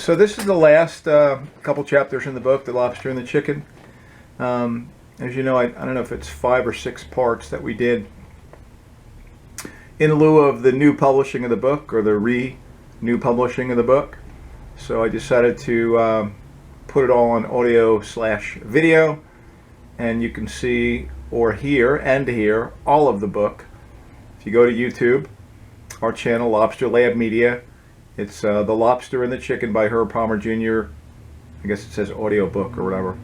So this is the last couple chapters in the book, The Lobster and the Chicken. As you know, I don't know if it's 5 or 6 parts that we did in lieu of the new publishing of the book, or the new publishing of the book. So I decided to put it all on audio/video, and you can see or hear all of the book. If you go to YouTube, our channel, Lobster Lab Media, it's The Lobster and the Chicken by Herb Palmer Jr. I guess it says audiobook or whatever,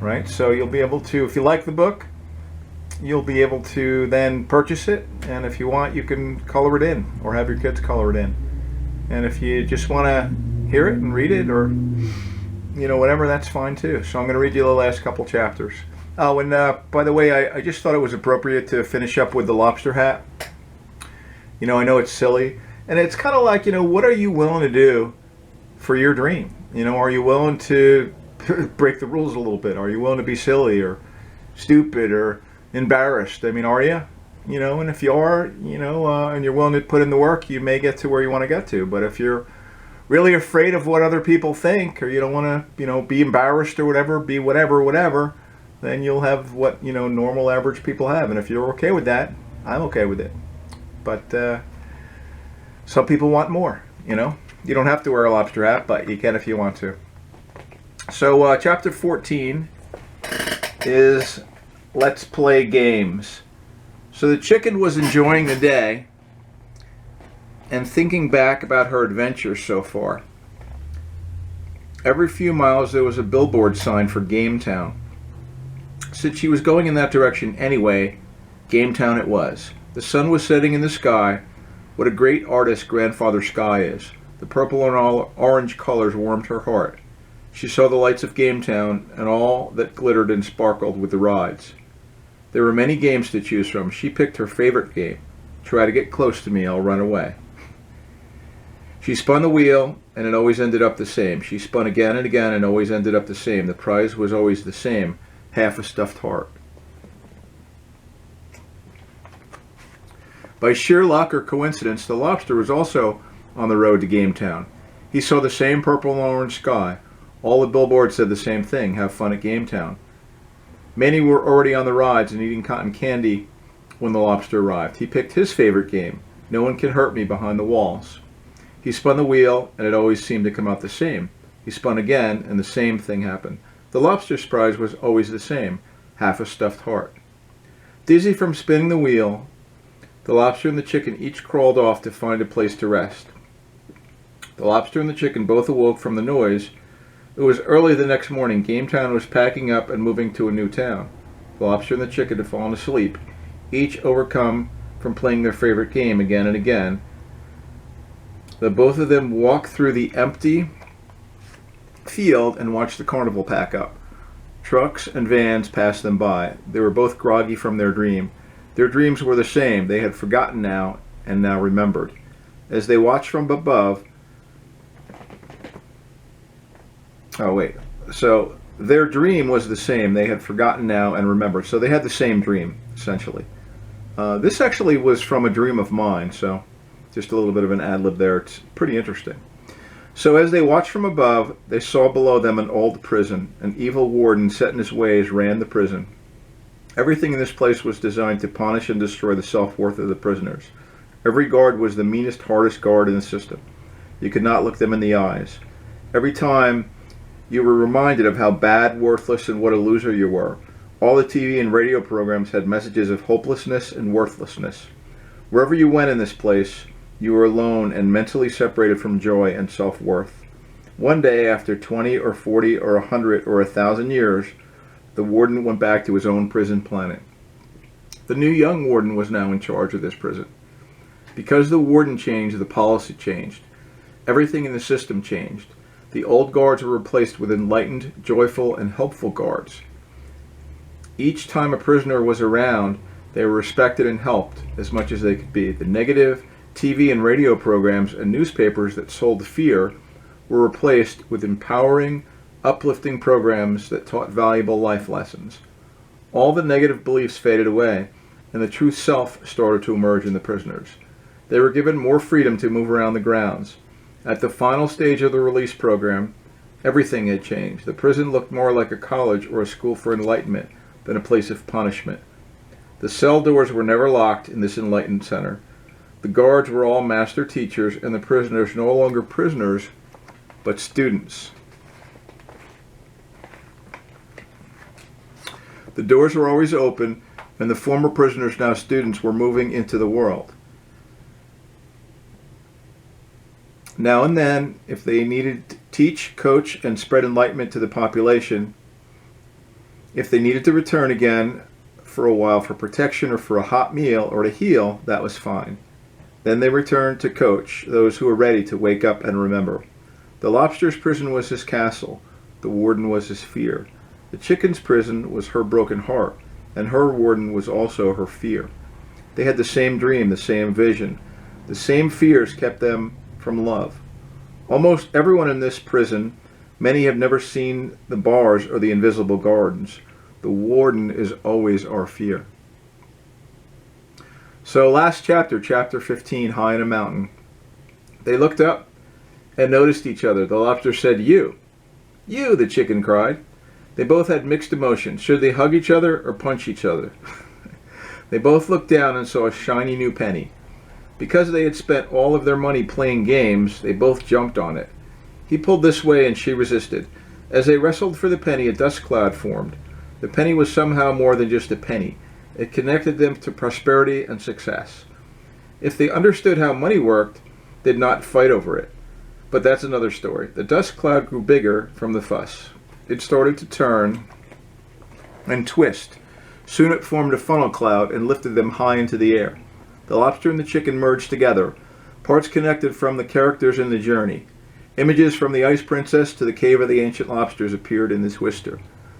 right? So you'll be able to, if you like the book, you'll be able to then purchase it, and if you want, you can color it in or have your kids color it in. And if you just want to hear it and read it, or whatever, that's fine too. So I'm going to read you the last couple chapters. Oh, and by the way, I just thought it was appropriate to finish up with the lobster hat. I know it's silly, and it's kind of like, what are you willing to do for your dream? Are you willing to break the rules a little bit? Are you willing to be silly or stupid or embarrassed? I mean, are you? And if you are, and you're willing to put in the work, you may get to where you want to get to. But if you're really afraid of what other people think, or you don't want to, be embarrassed or whatever, be whatever, then you'll have what, normal average people have. And if you're okay with that, I'm okay with it. But some people want more, You don't have to wear a lobster hat, but you can if you want to. So chapter 14 is Let's Play Games. So the chicken was enjoying the day and thinking back about her adventures so far. Every few miles there was a billboard sign for Game Town. Since she was going in that direction anyway, Game Town it was. The sun was setting in the sky. What a great artist Grandfather Sky is. The purple and orange colors warmed her heart. She saw the lights of Game Town and all that glittered and sparkled with the rides. There were many games to choose from. She picked her favorite game. Try to get close to me, I'll run away. She spun the wheel, and it always ended up the same. She spun again and again and always ended up the same. The prize was always the same, half a stuffed heart. By sheer luck or coincidence, the lobster was also on the road to Game Town. He saw the same purple and orange sky. All the billboards said the same thing, have fun at Game Town. Many were already on the rides and eating cotton candy when the lobster arrived. He picked his favorite game, No One Can Hurt Me Behind the Walls. He spun the wheel, and it always seemed to come out the same. He spun again, and the same thing happened. The lobster's prize was always the same, half a stuffed heart. Dizzy from spinning the wheel, the lobster and the chicken each crawled off to find a place to rest. The lobster and the chicken both awoke from the noise. It was early the next morning. Game Town was packing up and moving to a new town. The lobster and the chicken had fallen asleep, each overcome from playing their favorite game again and again. The both of them walked through the empty field and watched the carnival pack up. Trucks and vans passed them by. They were both groggy from their dream. Their dreams were the same. They had forgotten now and now remembered. As they watched from above, So their dream was the same. They had forgotten now and remembered. So they had the same dream, essentially. This actually was from a dream of mine, so just a little bit of an ad-lib there. It's pretty interesting. So as they watched from above, they saw below them an old prison. An evil warden set in his ways ran the prison. Everything in this place was designed to punish and destroy the self-worth of the prisoners. Every guard was the meanest, hardest guard in the system. You could not look them in the eyes. Every time you were reminded of how bad, worthless, and what a loser you were. All the TV and radio programs had messages of hopelessness and worthlessness. Wherever you went in this place, you were alone and mentally separated from joy and self-worth. One day, after 20 or 40 or 100 or 1,000 years, the warden went back to his own prison planet. The new young warden was now in charge of this prison. Because the warden changed, the policy changed. Everything in the system changed. The old guards were replaced with enlightened, joyful, and helpful guards. Each time a prisoner was around, they were respected and helped as much as they could be. The negative TV and radio programs and newspapers that sold fear were replaced with empowering, uplifting programs that taught valuable life lessons. All the negative beliefs faded away, and the true self started to emerge in the prisoners. They were given more freedom to move around the grounds. At the final stage of the release program, everything had changed. The prison looked more like a college or a school for enlightenment than a place of punishment. The cell doors were never locked in this enlightened center. The guards were all master teachers, and the prisoners no longer prisoners, but students. The doors were always open, and the former prisoners, now students, were moving into the world. Now and then, if they needed to teach, coach, and spread enlightenment to the population, if they needed to return again for a while for protection or for a hot meal or to heal, that was fine. Then they returned to coach those who were ready to wake up and remember. The lobster's prison was his castle. The warden was his fear. The chicken's prison was her broken heart, and her warden was also her fear. They had the same dream, the same vision. The same fears kept them from love. Almost everyone in this prison, many have never seen the bars or the invisible gardens. The warden is always our fear. So last chapter, chapter 15, High in a Mountain. They looked up and noticed each other. The lobster said, "You." "You," the chicken cried. They both had mixed emotions. Should they hug each other or punch each other? They both looked down and saw a shiny new penny. Because they had spent all of their money playing games, they both jumped on it. He pulled this way and she resisted. As they wrestled for the penny, a dust cloud formed. The penny was somehow more than just a penny. It connected them to prosperity and success. If they understood how money worked, they'd not fight over it. But that's another story. The dust cloud grew bigger from the fuss. It started to turn and twist. Soon it formed a funnel cloud and lifted them high into the air. The lobster and the chicken merged together, parts connected from the characters in the journey. Images from the Ice Princess to the Cave of the Ancient Lobsters appeared in the twister.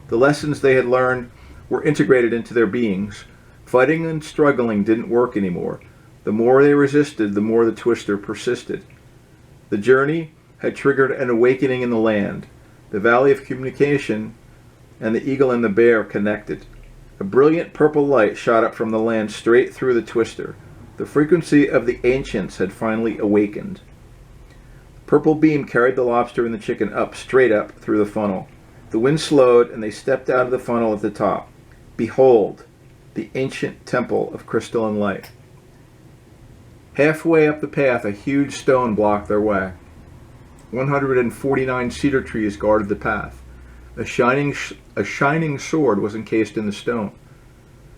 The lessons they had learned were integrated into their beings. Fighting and struggling didn't work anymore. The more they resisted, the more the twister persisted. The journey had triggered an awakening in the land. The Valley of Communication and the eagle and the bear connected. A brilliant purple light shot up from the land straight through the twister. The frequency of the ancients had finally awakened. The purple beam carried the lobster and the chicken up, straight up, through the funnel. The wind slowed, and they stepped out of the funnel at the top. Behold, the ancient temple of crystal and light. Halfway up the path, a huge stone blocked their way. 149 cedar trees guarded the path. A shining sword was encased in the stone.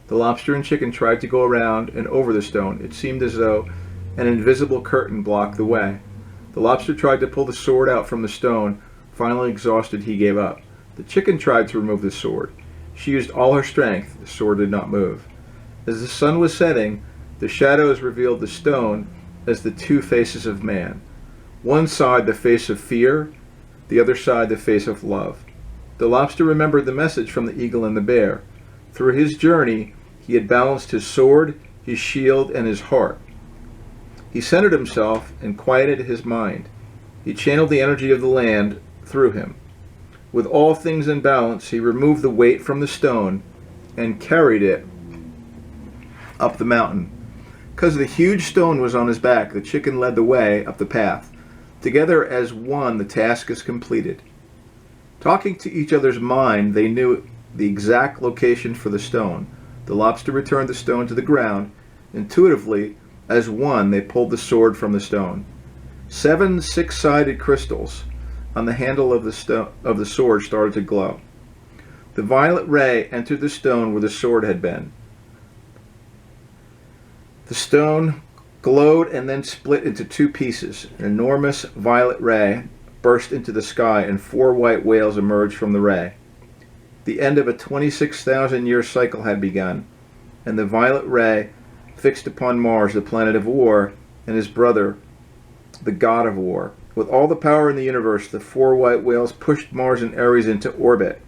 The lobster and chicken tried to go around and over the stone. It seemed as though an invisible curtain blocked the way. The lobster tried to pull the sword out from the stone. Finally exhausted, he gave up. The chicken tried to remove the sword. She used all her strength. The sword did not move. As the sun was setting, the shadows revealed the stone as the two faces of man. One side the face of fear, the other side the face of love. The lobster remembered the message from the eagle and the bear. Through his journey, he had balanced his sword, his shield, and his heart. He centered himself and quieted his mind. He channeled the energy of the land through him. With all things in balance, he removed the weight from the stone and carried it up the mountain. Because the huge stone was on his back, the chicken led the way up the path. Together as one, the task is completed. Talking to each other's mind, they knew the exact location for the stone. The lobster returned the stone to the ground. Intuitively, as one, they pulled the sword from the stone. 7 six-sided crystals on the handle of the sword started to glow. The violet ray entered the stone where the sword had been. The stone glowed and then split into 2 pieces. An enormous violet ray burst into the sky, and 4 white whales emerged from the ray. The end of a 26,000-year cycle had begun, and the violet ray fixed upon Mars, the planet of war, and his brother, the god of war. With all the power in the universe, the 4 white whales pushed Mars and Ares into orbit.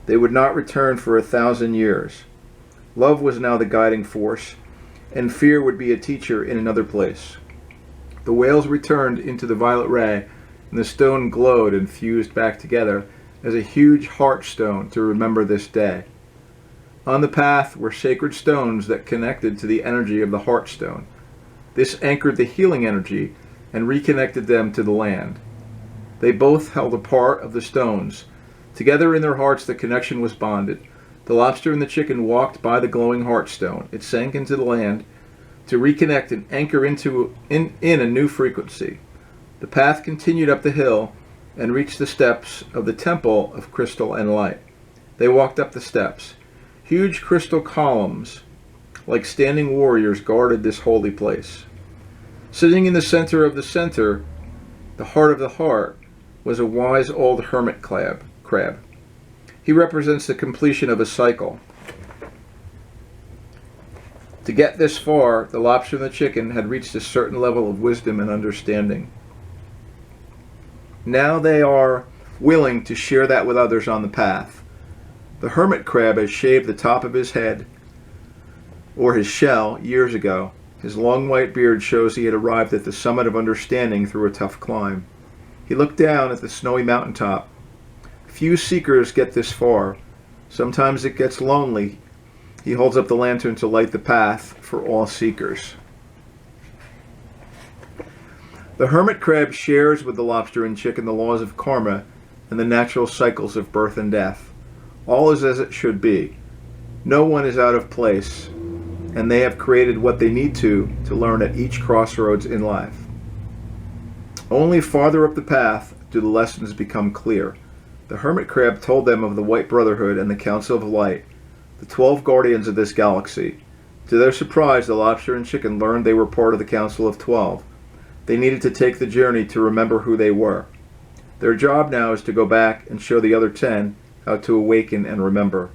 They would not return for 1,000 years. Love was now the guiding force, and fear would be a teacher in another place. The whales returned into the violet ray, and the stone glowed and fused back together as a huge heart stone to remember this day. On the path were sacred stones that connected to the energy of the heart stone. This anchored the healing energy and reconnected them to the land. They both held a part of the stones. Together in their hearts the connection was bonded. The lobster and the chicken walked by the glowing heartstone. It sank into the land to reconnect and anchor in a new frequency. The path continued up the hill and reached the steps of the temple of crystal and light. They walked up the steps. Huge crystal columns, like standing warriors, guarded this holy place. Sitting in the center, the heart of the heart, was a wise old hermit crab. He represents the completion of a cycle. To get this far, the lobster and the chicken had reached a certain level of wisdom and understanding. Now they are willing to share that with others on the path. The hermit crab has shaved the top of his head, or his shell, years ago. His long white beard shows he had arrived at the summit of understanding through a tough climb. He looked down at the snowy mountaintop. Few seekers get this far. Sometimes it gets lonely. He holds up the lantern to light the path for all seekers. The hermit crab shares with the lobster and chicken the laws of karma and the natural cycles of birth and death. All is as it should be. No one is out of place, and they have created what they need to learn at each crossroads in life. Only farther up the path do the lessons become clear. The hermit crab told them of the White Brotherhood and the Council of Light, the 12 guardians of this galaxy. To their surprise, the lobster and chicken learned they were part of the Council of 12. They needed to take the journey to remember who they were. Their job now is to go back and show the other 10 how to awaken and remember.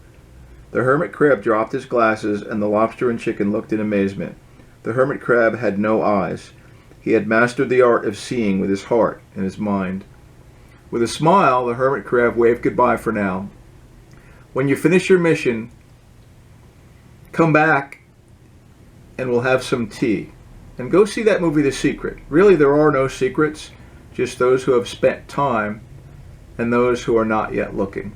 The hermit crab dropped his glasses, and the lobster and chicken looked in amazement. The hermit crab had no eyes. He had mastered the art of seeing with his heart and his mind. With a smile, the hermit crab waved goodbye for now. When you finish your mission, come back and we'll have some tea. And go see that movie, The Secret. Really, there are no secrets, just those who have spent time and those who are not yet looking.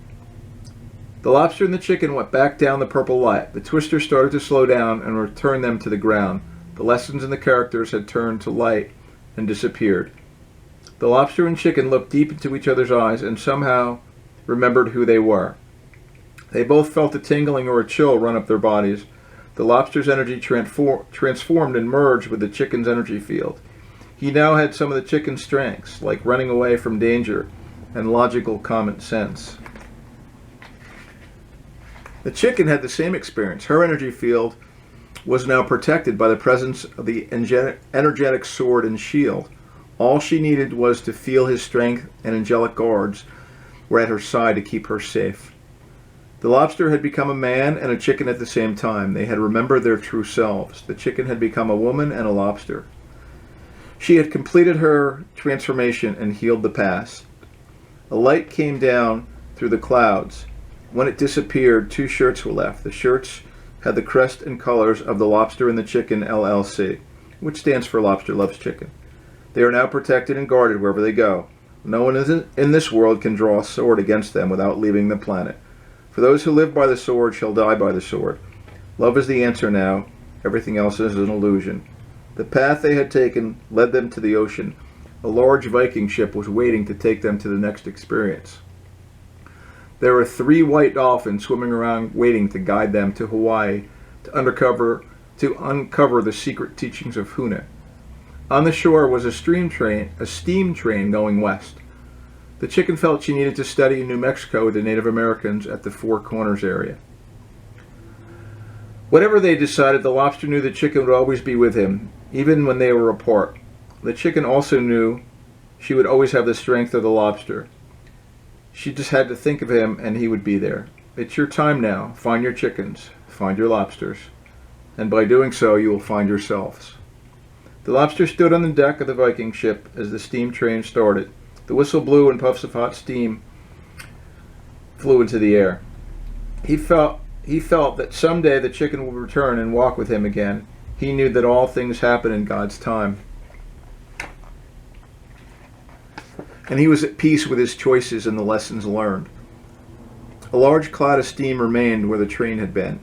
The lobster and the chicken went back down the purple light. The twister started to slow down and return them to the ground. The lessons and the characters had turned to light and disappeared. The lobster and chicken looked deep into each other's eyes and somehow remembered who they were. They both felt a tingling or a chill run up their bodies. The lobster's energy transformed and merged with the chicken's energy field. He now had some of the chicken's strengths, like running away from danger and logical common sense. The chicken had the same experience. Her energy field was now protected by the presence of the energetic sword and shield. All she needed was to feel his strength, and angelic guards were at her side to keep her safe. The lobster had become a man and a chicken at the same time. They had remembered their true selves. The chicken had become a woman and a lobster. She had completed her transformation and healed the past. A light came down through the clouds. When it disappeared, 2 shirts were left. The shirts had the crest and colors of the Lobster and the Chicken LLC, which stands for Lobster Loves Chicken. They are now protected and guarded wherever they go. No one in this world can draw a sword against them without leaving the planet. For those who live by the sword shall die by the sword. Love is the answer now. Everything else is an illusion. The path they had taken led them to the ocean. A large Viking ship was waiting to take them to the next experience. There were 3 white dolphins swimming around waiting to guide them to Hawaii to uncover the secret teachings of Huna. On the shore was a steam train going west. The chicken felt she needed to study in New Mexico with the Native Americans at the Four Corners area. Whatever they decided, the lobster knew the chicken would always be with him, even when they were apart. The chicken also knew she would always have the strength of the lobster. She just had to think of him and he would be there. It's your time now. Find your chickens. Find your lobsters. And by doing so, you will find yourselves. The lobster stood on the deck of the Viking ship as the steam train started. The whistle blew and puffs of hot steam flew into the air. He felt that someday the chicken would return and walk with him again. He knew that all things happen in God's time. And he was at peace with his choices and the lessons learned. A large cloud of steam remained where the train had been.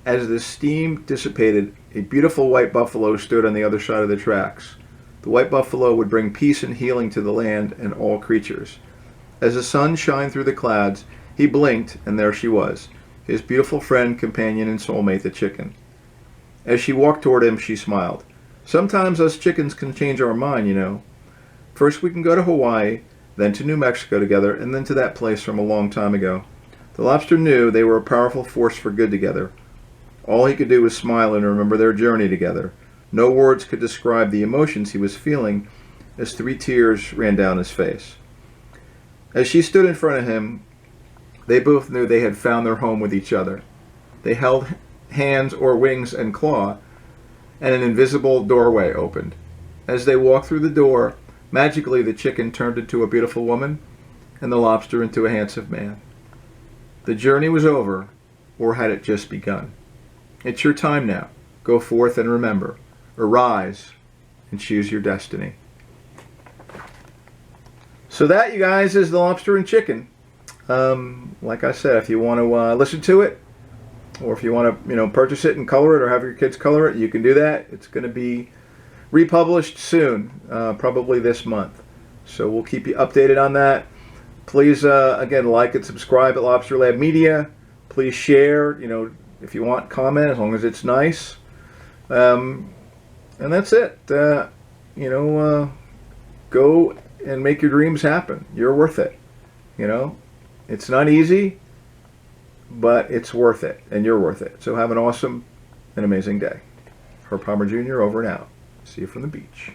As the steam dissipated, a beautiful white buffalo stood on the other side of the tracks. The white buffalo would bring peace and healing to the land and all creatures. As the sun shined through the clouds, he blinked, and there she was, his beautiful friend, companion, and soulmate, the chicken. As she walked toward him, she smiled. Sometimes us chickens can change our mind, you know. First we can go to Hawaii, then to New Mexico together, and then to that place from a long time ago. The lobster knew they were a powerful force for good together. All he could do was smile and remember their journey together. No words could describe the emotions he was feeling as 3 tears ran down his face. As she stood in front of him, they both knew they had found their home with each other. They held hands or wings and claw, and an invisible doorway opened. As they walked through the door, magically the chicken turned into a beautiful woman, and the lobster into a handsome man. The journey was over, or had it just begun? It's your time now. Go forth and remember. Arise and choose your destiny. So that, you guys, is The Lobster and Chicken. Like I said, if you want to listen to it, or if you want to, purchase it and color it, or have your kids color it, you can do that. It's going to be republished soon, probably this month. So we'll keep you updated on that. Please, again, like and subscribe at Lobster Lab Media. Please share, if you want, comment, as long as it's nice. And that's it. Go and make your dreams happen. You're worth it. It's not easy, but it's worth it, and you're worth it. So have an awesome and amazing day. Herb Palmer Jr. over and out. See you from the beach.